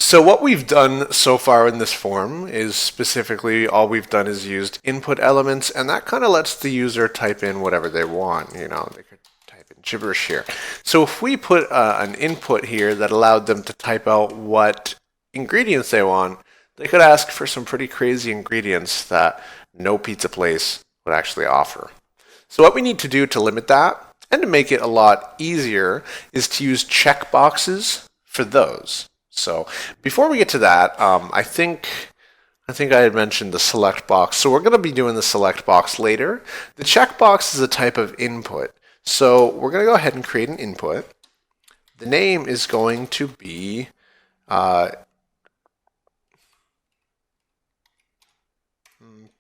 So what we've done so far in this form is specifically all we've done is used input elements, and that kind of lets the user type in whatever they want. You know, they could type in gibberish here. So if we put an input here that allowed them to type out what ingredients they want, they could ask for some pretty crazy ingredients that no pizza place would actually offer. So what we need to do to limit that and to make it a lot easier is to use checkboxes for those. So before we get to that, I think I had mentioned the select box. So we're going to be doing the select box later. The checkbox is a type of input. So we're going to go ahead and create an input. The name is going to be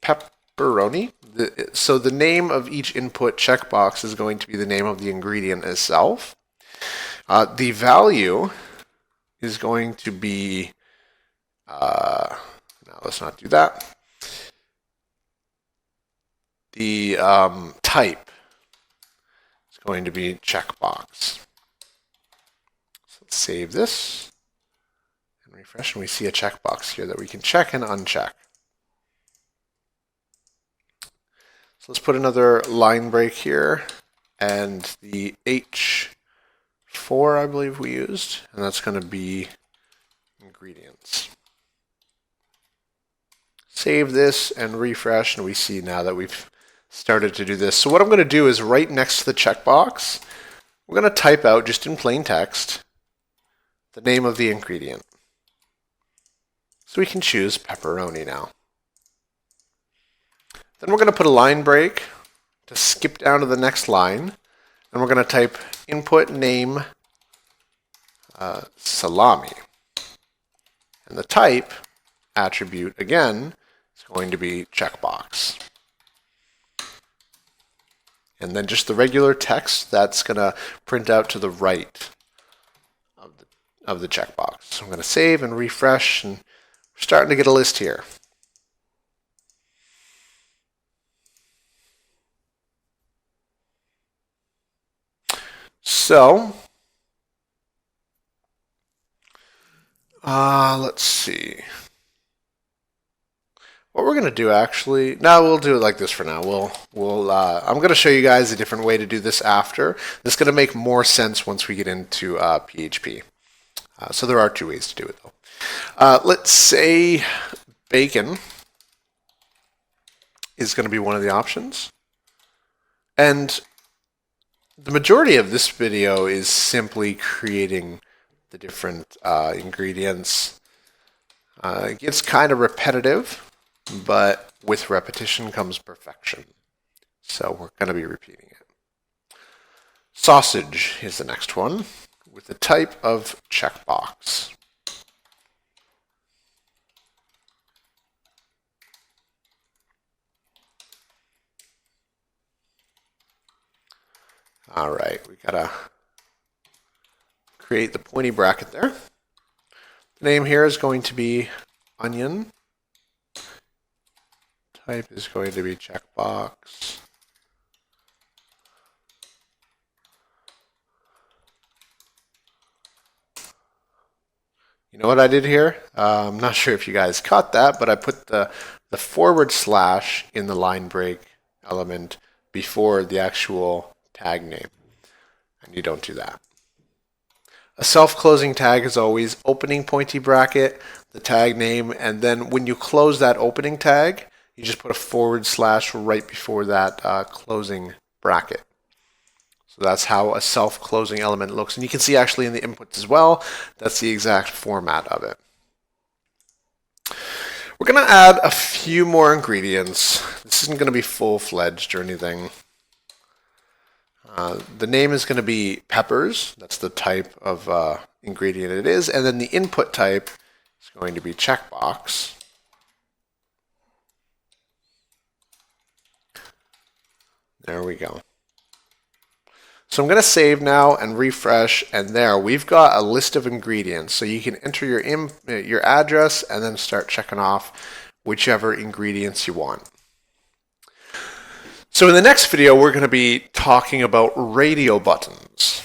pepperoni. So the name of each input checkbox is going to be the name of the ingredient itself. The value is going to be, now let's not do that. The type is going to be checkbox. So let's save this and refresh, and we see a checkbox here that we can check and uncheck. So let's put another line break here, and the H4 I believe we used, and that's going to be ingredients. Save this and refresh, and we see now that we've started to do this. So what I'm going to do is right next to the checkbox, we're going to type out just in plain text the name of the ingredient. So we can choose pepperoni now. Then we're going to put a line break to skip down to the next line, and we're going to type input name salami. And the type attribute, again, is going to be checkbox. And then just the regular text that's going to print out to the right of the checkbox. So I'm going to save and refresh, and we're starting to get a list here. So, let's see. What we're going to do actually, no, we'll do it like this for now. I'm going to show you guys a different way to do this after. This is going to make more sense once we get into PHP. So there are two ways to do it though. Let's say bacon is going to be one of the options. And the majority of this video is simply creating the different ingredients. It gets kind of repetitive, but with repetition comes perfection. So we're going to be repeating it. Sausage is the next one with the type of checkbox. All right, we gotta create the pointy bracket there. The name here is going to be onion. Type is going to be checkbox. You know what I did here? I'm not sure if you guys caught that, but I put the / in the line break element before the actual tag name, and you don't do that. A self-closing tag is always opening pointy bracket, the tag name, and then when you close that opening tag, you just put a / right before that closing bracket. So that's how a self-closing element looks, and you can see actually in the inputs as well, that's the exact format of it. We're going to add a few more ingredients. This isn't going to be full-fledged or anything. The name is going to be peppers. That's the type of ingredient it is. And then the input type is going to be checkbox. There we go. So I'm going to save now and refresh, and there we've got a list of ingredients. So you can enter your address and then start checking off whichever ingredients you want. So in the next video, we're going to be talking about radio buttons.